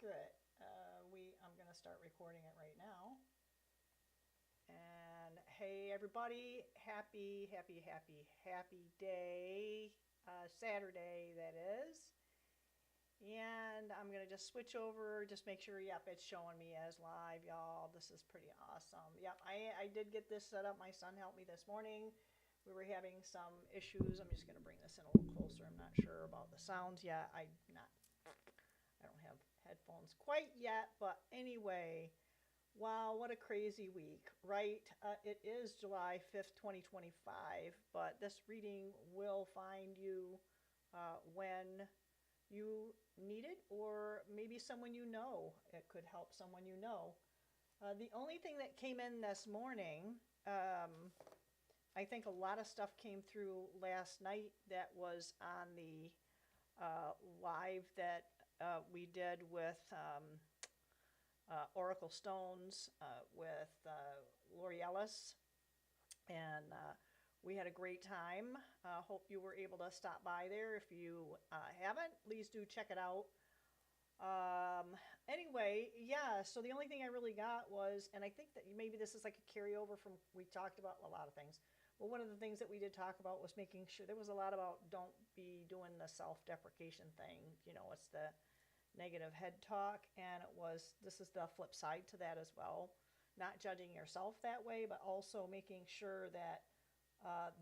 accurate. I'm going to start recording it right now. And hey everybody, happy day, Saturday that is. And I'm going to just switch over, just make sure, yep, it's showing me as live, y'all. This is pretty awesome. Yep, I did get this set up. My son helped me this morning. We were having some issues. I'm just going to bring this in a little closer. I'm not sure about the sounds yet. I don't have headphones quite yet, but anyway, wow, what a crazy week, right? It is July 5th, 2025, but this reading will find you when you need it, or maybe someone you know. It could help someone you know. The only thing that came in this morning, I think a lot of stuff came through last night that was on the live that we did with Oracle Stones with Lori Ellis, and we had a great time. Hope you were able to stop by there. If you haven't, please do check it out. Anyway, yeah, so the only thing I really got was, and I think that maybe this is like a carryover from, we talked about a lot of things, but one of the things that we did talk about was making sure, there was a lot about don't be doing the self-deprecation thing, you know, it's the negative head talk, and it was, this is the flip side to that as well, not judging yourself that way, but also making sure that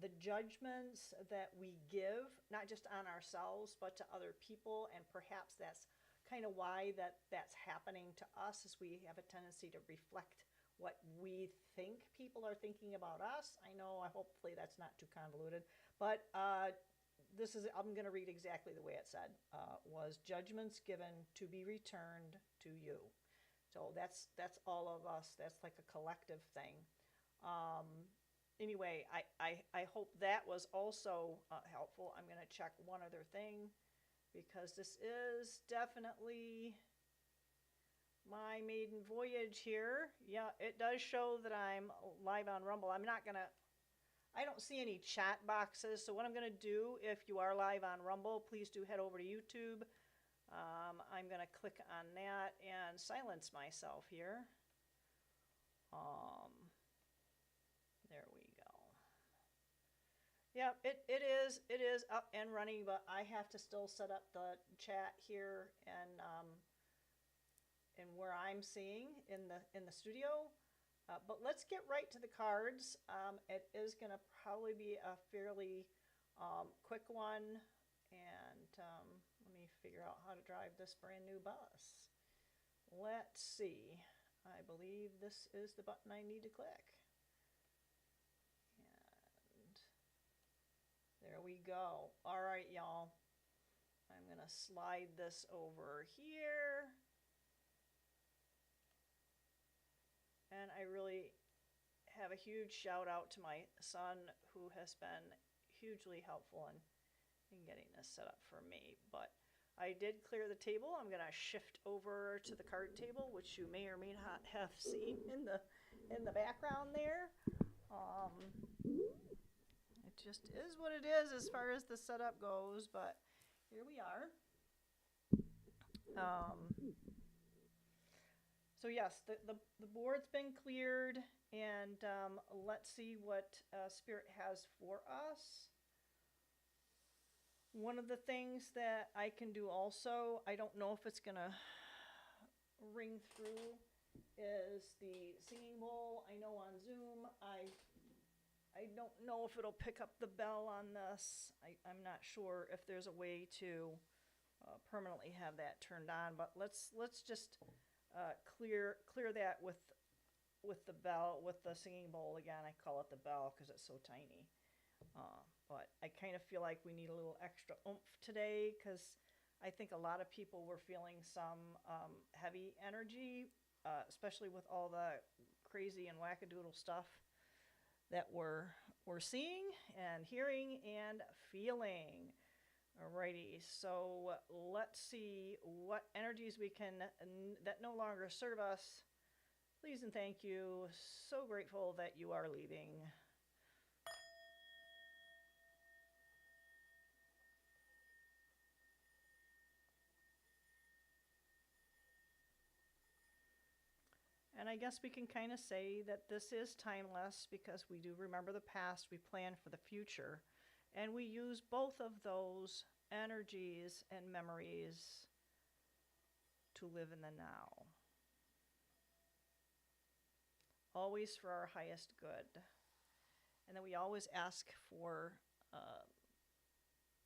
the judgments that we give, not just on ourselves, but to other people, and perhaps that's kind of why that's happening to us, is we have a tendency to reflect what we think people are thinking about us. I know, hopefully that's not too convoluted, but this is, I'm going to read exactly the way it said, was judgments given to be returned to you. So that's all of us. That's like a collective thing. Anyway, I hope that was also helpful. I'm going to check one other thing, because this is definitely my maiden voyage here. Yeah, it does show that I'm live on Rumble. I'm not going to, I don't see any chat boxes, so what I'm going to do, if you are live on Rumble, please do head over to YouTube. I'm going to click on that and silence myself here. There we go. Yep, it is up and running, but I have to still set up the chat here and where I'm seeing in the studio. But let's get right to the cards. It is going to probably be a fairly quick one, and let me figure out how to drive this brand new bus. Let's see. I believe this is the button I need to click. And there we go. All right, y'all. I'm going to slide this over here. And I really have a huge shout out to my son, who has been hugely helpful in getting this set up for me. But I did clear the table. I'm going to shift over to the card table, which you may or may not have seen in the background there. It just is what it is as far as the setup goes, but here we are. So yes, the board's been cleared, and let's see what Spirit has for us. One of the things that I can do also, I don't know if it's going to ring through, is the singing bowl. I know on Zoom, I don't know if it'll pick up the bell on this. I'm not sure if there's a way to permanently have that turned on, but let's just clear that with the bell, with the singing bowl. Again, I call it the bell because it's so tiny. But I kind of feel like we need a little extra oomph today, because I think a lot of people were feeling some heavy energy, especially with all the crazy and wackadoodle stuff that we're seeing and hearing and feeling. Alrighty, so let's see what energies we can, that no longer serve us. Please and thank you. So grateful that you are leaving. And I guess we can kind of say that this is timeless because we do remember the past, we plan for the future, and we use both of those energies and memories to live in the now. Always for our highest good. And then we always ask for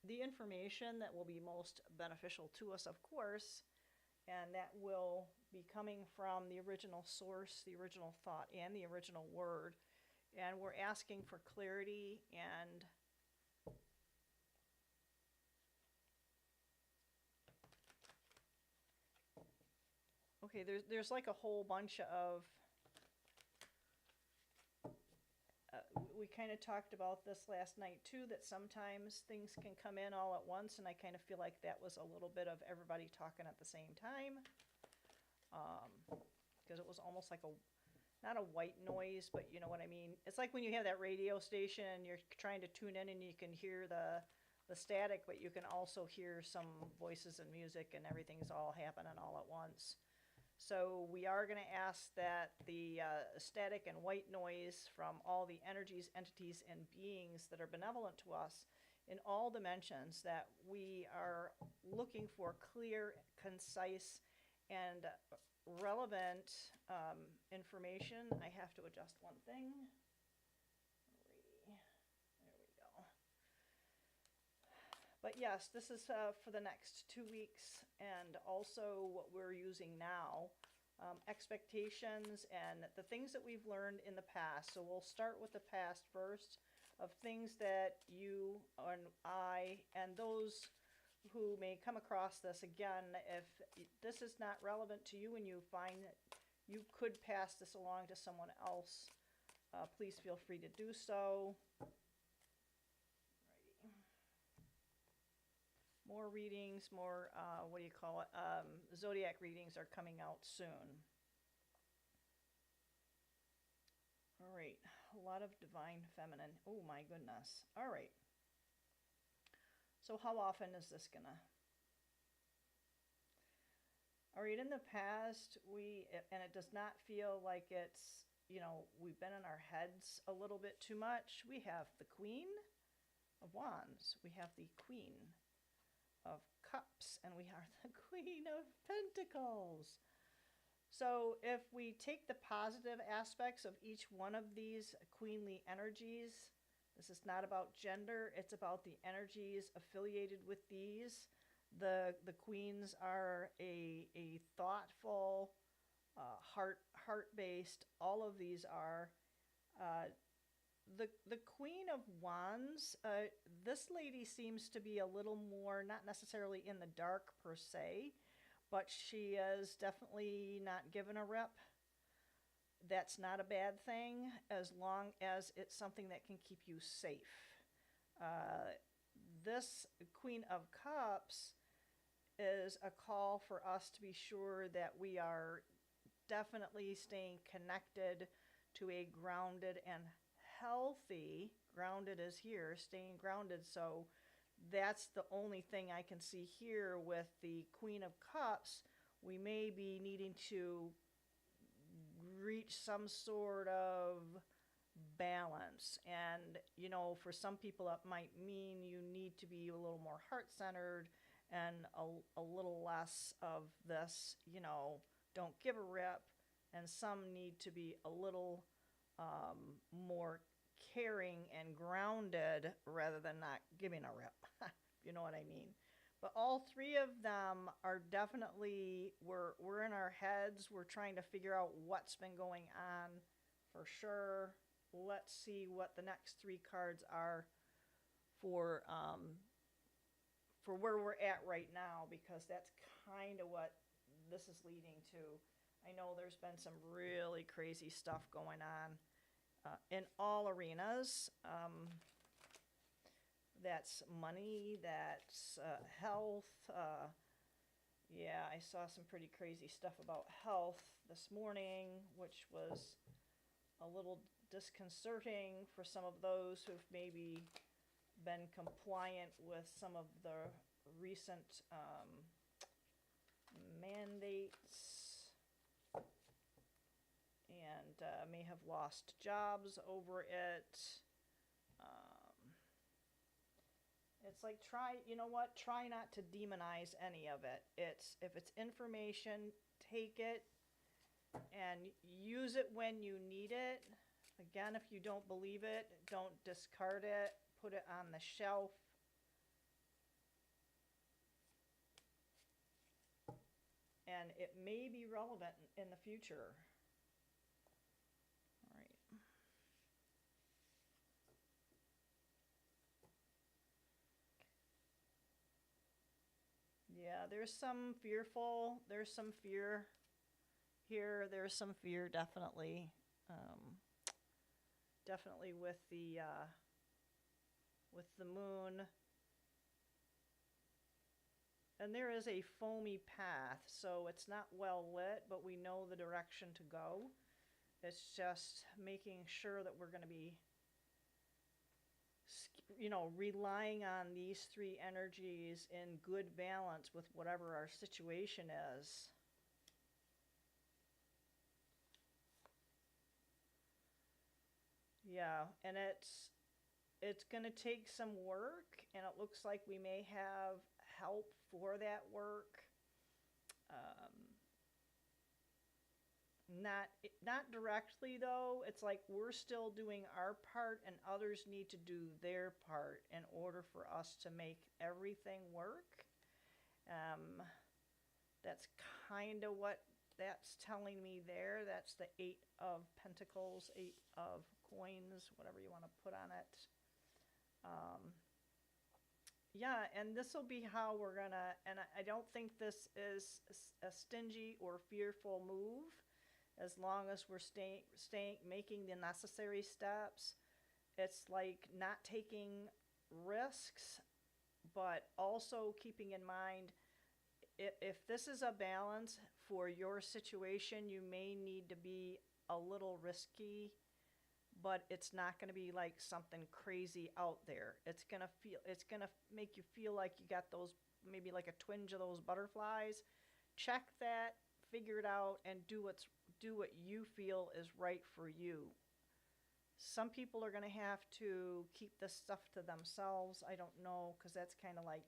the information that will be most beneficial to us, of course, and that will be coming from the original source, the original thought, and the original word. And we're asking for clarity and okay, there's like a whole bunch of we kind of talked about this last night too, that sometimes things can come in all at once, and I kind of feel like that was a little bit of everybody talking at the same time, because it was almost like not a white noise, but you know what I mean. It's like when you have that radio station and you're trying to tune in and you can hear the static, but you can also hear some voices and music, and everything's all happening all at once. So we are going to ask that the static and white noise from all the energies, entities, and beings that are benevolent to us in all dimensions, that we are looking for clear, concise, and relevant information. I have to adjust one thing. There we go. But yes, this is for the next 2 weeks, and also what we're using now, expectations and the things that we've learned in the past. So we'll start with the past first, of things that you and I and those who may come across this again, if this is not relevant to you and you find that you could pass this along to someone else, please feel free to do so. More readings, more, zodiac readings are coming out soon. All right, a lot of divine feminine. Oh my goodness. All right. So how often is this gonna? All right, in the past, and it does not feel like it's, we've been in our heads a little bit too much. We have the Queen of Wands. We have the Queen of Cups, and we are the Queen of Pentacles. So if we take the positive aspects of each one of these queenly energies, this is not about gender, it's about the energies affiliated with these. The queens are a thoughtful, heart-based, all of these are. The Queen of Wands, this lady seems to be a little more, not necessarily in the dark per se, but she is definitely not given a rep. That's not a bad thing, as long as it's something that can keep you safe. This Queen of Cups is a call for us to be sure that we are definitely staying connected to a grounded and healthy, grounded is here, staying grounded. So that's the only thing I can see here with the Queen of Cups. We may be needing to reach some sort of balance. And, for some people that might mean you need to be a little more heart-centered and a little less of this, don't give a rip. And some need to be a little more caring and grounded rather than not giving a rip. You know what I mean? But all three of them are definitely, we're in our heads. We're trying to figure out what's been going on for sure. Let's see what the next 3 cards are for where we're at right now, because that's kind of what this is leading to. I know there's been some really crazy stuff going on in all arenas. That's money, that's health. Yeah, I saw some pretty crazy stuff about health this morning, which was a little disconcerting for some of those who've maybe been compliant with some of the recent mandates. have lost jobs over it. It's like you know what? Try not to demonize any of it. If it's information, take it and use it when you need it. Again, if you don't believe it, don't discard it. Put it on the shelf. And it may be relevant in the future. All right. Yeah, there's some fear here. There's some fear, definitely. Definitely with the moon. And there is a foamy path, so it's not well lit, but we know the direction to go. It's just making sure that we're going to be, relying on these three energies in good balance with whatever our situation is. Yeah, and it's going to take some work, and it looks like we may have help for that work. Not directly, though. It's like we're still doing our part and others need to do their part in order for us to make everything work. That's kind of what that's telling me there. That's the 8 of Pentacles, 8 of Coins, whatever you want to put on it. Yeah, and this will be how we're gonna, and I don't think this is a stingy or fearful move, as long as we're making the necessary steps. It's like not taking risks, but also keeping in mind, if this is a balance for your situation, you may need to be a little risky, but it's not going to be like something crazy out there. It's going to make you feel like you got those, maybe like a twinge of those butterflies. Check that, figure it out, and do what you feel is right for you. Some people are going to have to keep this stuff to themselves. I don't know, because that's kind of like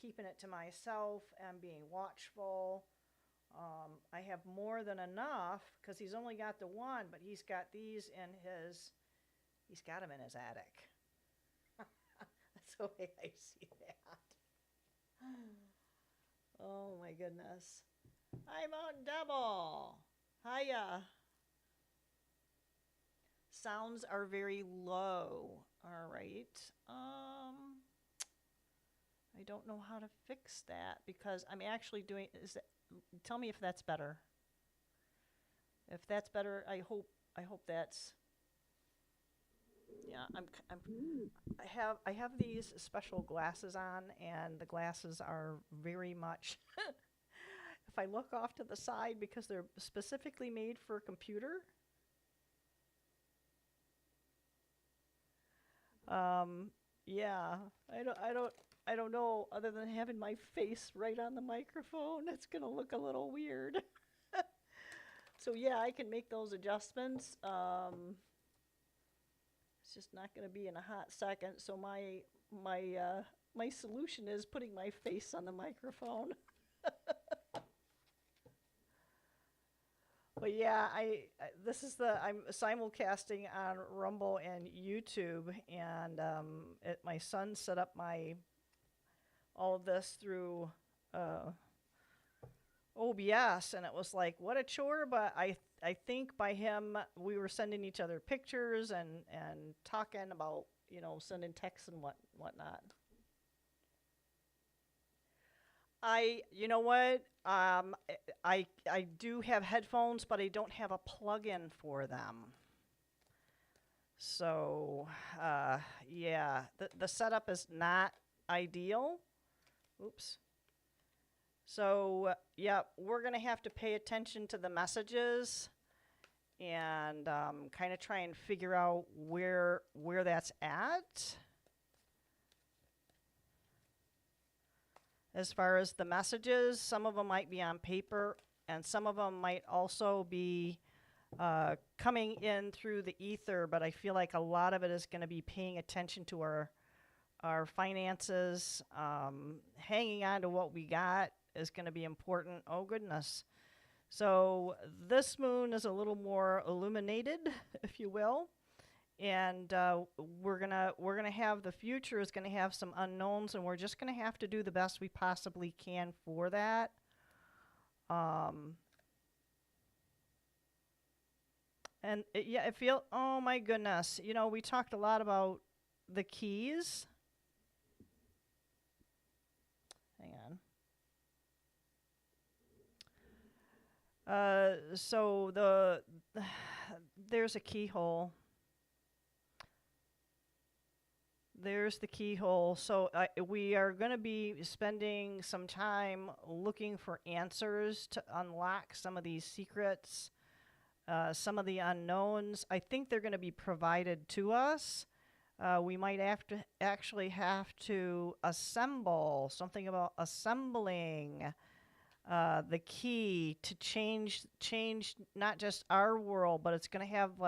keeping it to myself and being watchful. I have more than enough, because he's only got the one, but he's got these in he's got them in his attic. That's the way I see that. Oh my goodness. I'm on double. Hiya. Sounds are very low. All right. I don't know how to fix that, because I'm actually doing, tell me if that's better. If that's better, I hope that's, yeah, I have these special glasses on, and the glasses are very much if I look off to the side, because they're specifically made for a computer. Yeah, I don't know, other than having my face right on the microphone, it's gonna look a little weird. So yeah, I can make those adjustments. It's just not gonna be in a hot second. So my solution is putting my face on the microphone. But yeah, I'm simulcasting on Rumble and YouTube, and my son set up all of this through OBS, and it was like, what a chore. But I think by him, we were sending each other pictures and talking about, sending texts and whatnot. You know what? I do have headphones, but I don't have a plug-in for them. So, yeah, the setup is not ideal. Oops. So, yeah, we're going to have to pay attention to the messages and kind of try and figure out where that's at. As far as the messages, some of them might be on paper, and some of them might also be coming in through the ether, but I feel like a lot of it is going to be paying attention to our finances. Hanging on to what we got is going to be important. Oh, goodness. So this moon is a little more illuminated, if you will. And we're gonna have, the future is gonna have some unknowns, and we're just gonna have to do the best we possibly can for that. And yeah, I feel, oh my goodness, you know, we talked a lot about the keys. Hang on. So there's a keyhole. There's the keyhole. So we are going to be spending some time looking for answers to unlock some of these secrets, some of the unknowns. I think they're going to be provided to us. We might actually have to assemble, something about assembling the key to change not just our world, but it's going to have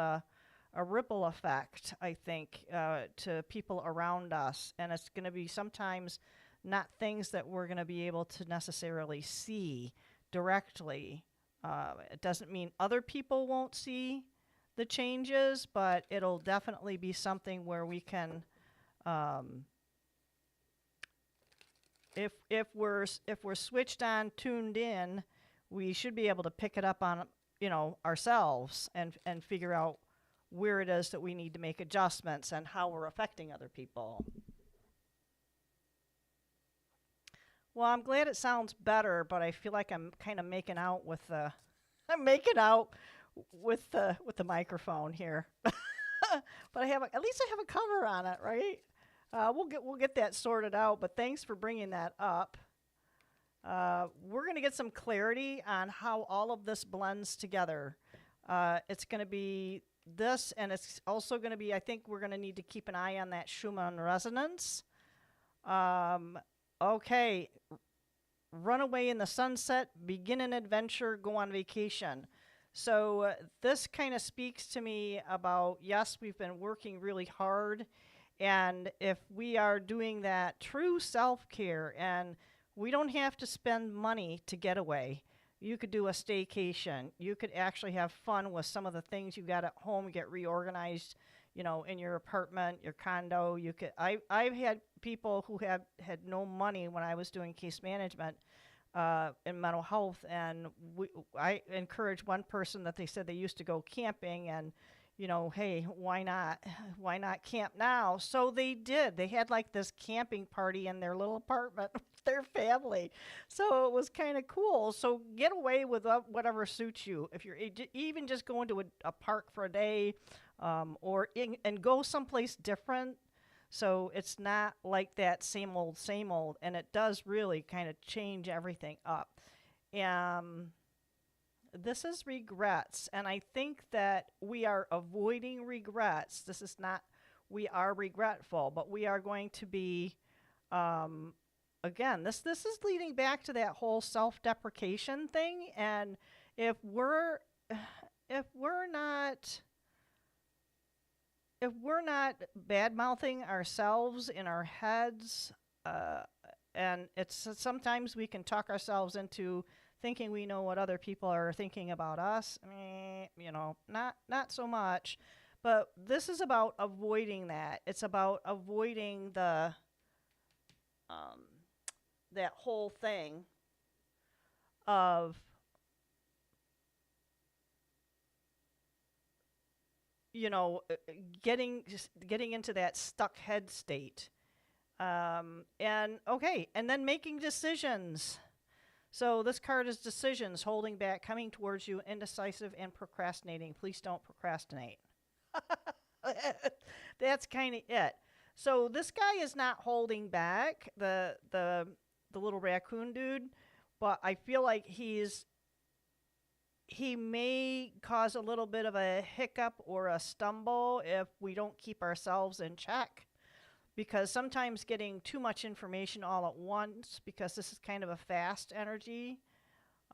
a ripple effect, I think, to people around us. And it's going to be sometimes not things that we're going to be able to necessarily see directly. It doesn't mean other people won't see the changes, but it'll definitely be something where we can, if we're switched on, tuned in, we should be able to pick it up on, you know, ourselves and figure out where it is that we need to make adjustments and how we're affecting other people. Well, I'm glad it sounds better, but I feel like I'm kind of making out with the with the microphone here. But at least I have a cover on it, right? We'll get that sorted out, but thanks for bringing that up. We're going to get some clarity on how all of this blends together. It's going to be this, and it's also going to be, I think we're going to need to keep an eye on that Schumann resonance. Okay, run away in the sunset, begin an adventure, go on vacation. So this kind of speaks to me about, yes, we've been working really hard, and if we are doing that true self-care, and we don't have to spend money to get away. You could do a staycation. You could actually have fun with some of the things you got at home, get reorganized, you know, in your apartment, your condo. You could. I've had people who had no money when I was doing case management in mental health, and I encouraged one person that they said they used to go camping, and you know, hey, why not camp now? So they did. They had like this camping party in their little apartment with their family. So it was kind of cool. So get away with whatever suits you. If you're even just going to a park for a day, and go someplace different. So it's not like that same old, and it does really kind of change everything up. This is regrets, and I think that we are avoiding regrets. This is not, we are regretful, but we are going to be, again, this is leading back to that whole self-deprecation thing, and if we're not bad-mouthing ourselves in our heads, and it's sometimes we can talk ourselves into thinking we know what other people are thinking about us. You know, not so much. But this is about avoiding that. It's about avoiding the that whole thing of, you know, getting into that stuck head state. And then making decisions. So this card is decisions, holding back, coming towards you, indecisive, and procrastinating. Please don't procrastinate. That's kind of it. So this guy is not holding back, the little raccoon dude, but I feel like he may cause a little bit of a hiccup or a stumble if we don't keep ourselves in check. Because sometimes getting too much information all at once, because this is kind of a fast energy,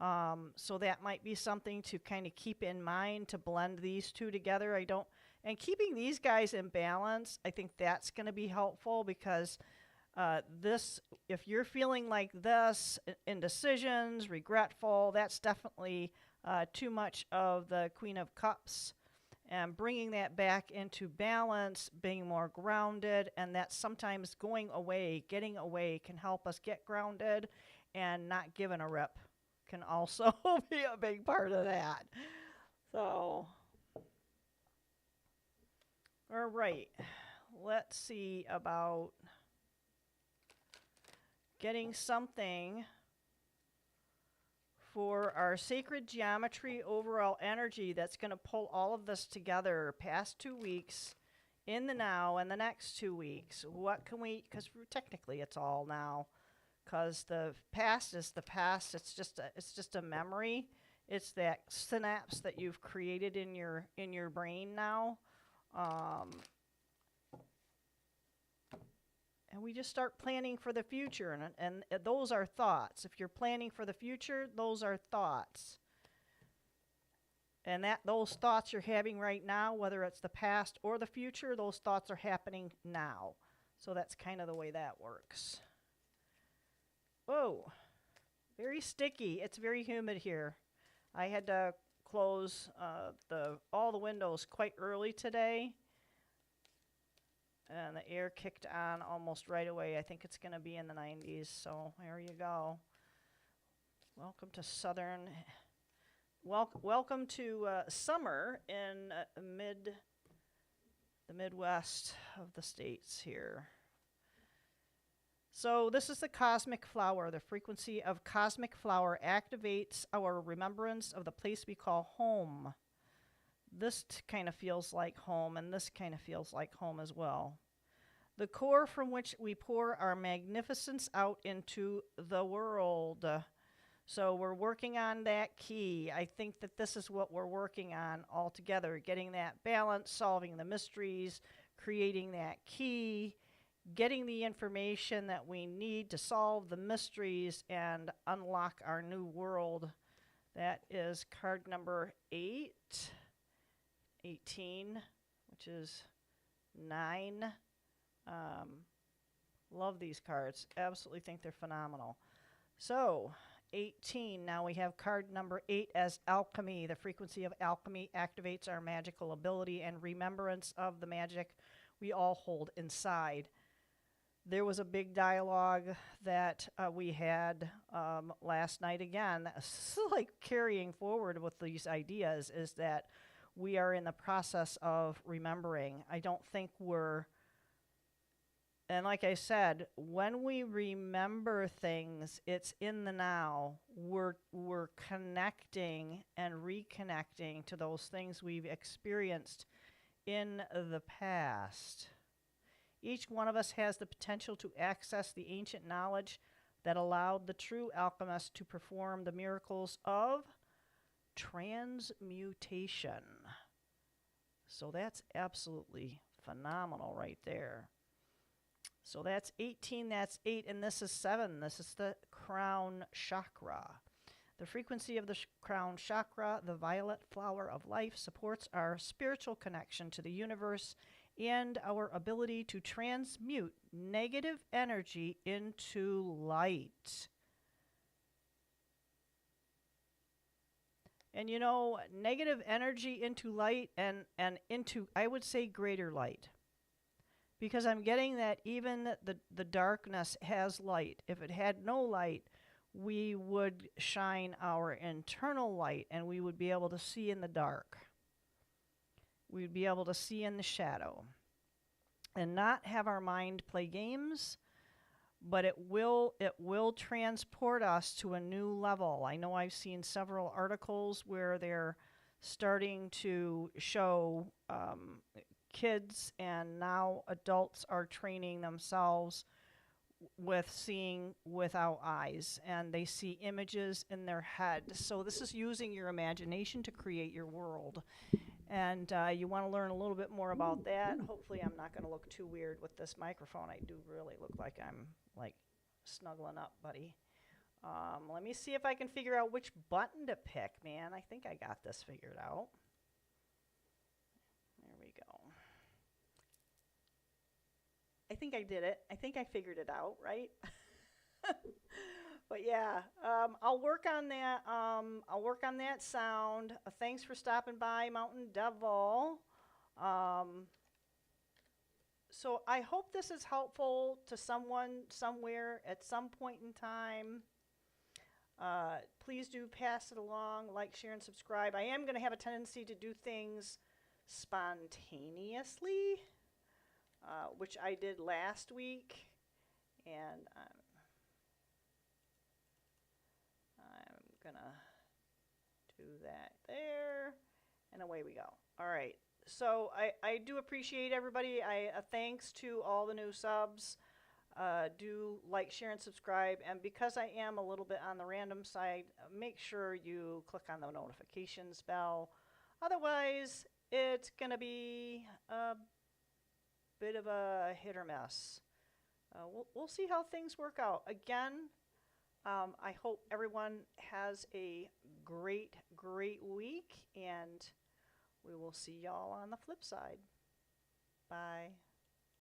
So that might be something to kind of keep in mind to blend these two together. And keeping these guys in balance, I think that's going to be helpful because if you're feeling like this, indecisions, regretful, that's definitely too much of the Queen of Cups. And bringing that back into balance, being more grounded, and that sometimes going away, getting away can help us get grounded, and not giving a rip can also be a big part of that. So, all right, let's see about getting something for our sacred geometry overall energy that's going to pull all of this together past 2 weeks, in the now, and the next 2 weeks. What can we, because technically it's all now, because the past is the past. It's just a memory. It's that synapse that you've created in your brain now. And we just start planning for the future, and those are thoughts. If you're planning for the future, those are thoughts. And those thoughts you're having right now, whether it's the past or the future, those thoughts are happening now. So that's kind of the way that works. Whoa, very sticky. It's very humid here. I had to close all the windows quite early today. And the air kicked on almost right away. I think it's going to be in the 90s, so there you go. Welcome to welcome to summer in the Midwest of the states here. So this is the cosmic flower. The frequency of cosmic flower activates our remembrance of the place we call home. This kind of feels like home, and this kind of feels like home as well. The core from which we pour our magnificence out into the world. So we're working on that key. I think that this is what we're working on all together, getting that balance, solving the mysteries, creating that key, getting the information that we need to solve the mysteries and unlock our new world. That is card number 8, 18, which is 9. Love these cards. Absolutely think they're phenomenal. So, 18. Now we have card number 8 as alchemy. The frequency of alchemy activates our magical ability and remembrance of the magic we all hold inside. There was a big dialogue that we had last night again. Like carrying forward with these ideas is that we are in the process of remembering. I don't think and like I said, when we remember things, it's in the now. We're connecting and reconnecting to those things we've experienced in the past. Each one of us has the potential to access the ancient knowledge that allowed the true alchemist to perform the miracles of transmutation. So that's absolutely phenomenal right there. So that's 18, that's 8, and this is 7. This is the crown chakra. The frequency of the crown chakra, the violet flower of life, supports our spiritual connection to the universe and our ability to transmute negative energy into light. And you know, negative energy into light and into, I would say, greater light. Because I'm getting that even the darkness has light. If it had no light, we would shine our internal light and we would be able to see in the dark. We'd be able to see in the shadow. And not have our mind play games, but it will transport us to a new level. I know I've seen several articles where they're starting to show kids and now adults are training themselves with seeing without eyes, and they see images in their head. So this is using your imagination to create your world. And you want to learn a little bit more about that. Hopefully I'm not going to look too weird with this microphone. I do really look like I'm like snuggling up, buddy. Let me see if I can figure out which button to pick, man. I think I got this figured out. There we go. I think I did it. I think I figured it out, right? But yeah, I'll work on that. I'll work on that sound. Thanks for stopping by, Mountain Devil. So I hope this is helpful to someone somewhere at some point in time. Please do pass it along, like, share, and subscribe. I am going to have a tendency to do things spontaneously, which I did last week, and I'm going to do that there, and away we go. All right, so I do appreciate everybody. Thanks to all the new subs. Do like, share, and subscribe, and because I am a little bit on the random side, make sure you click on the notifications bell. Otherwise, it's gonna be a bit of a hit or miss. We'll see how things work out. Again, I hope everyone has a great week, and we will see y'all on the flip side. Bye.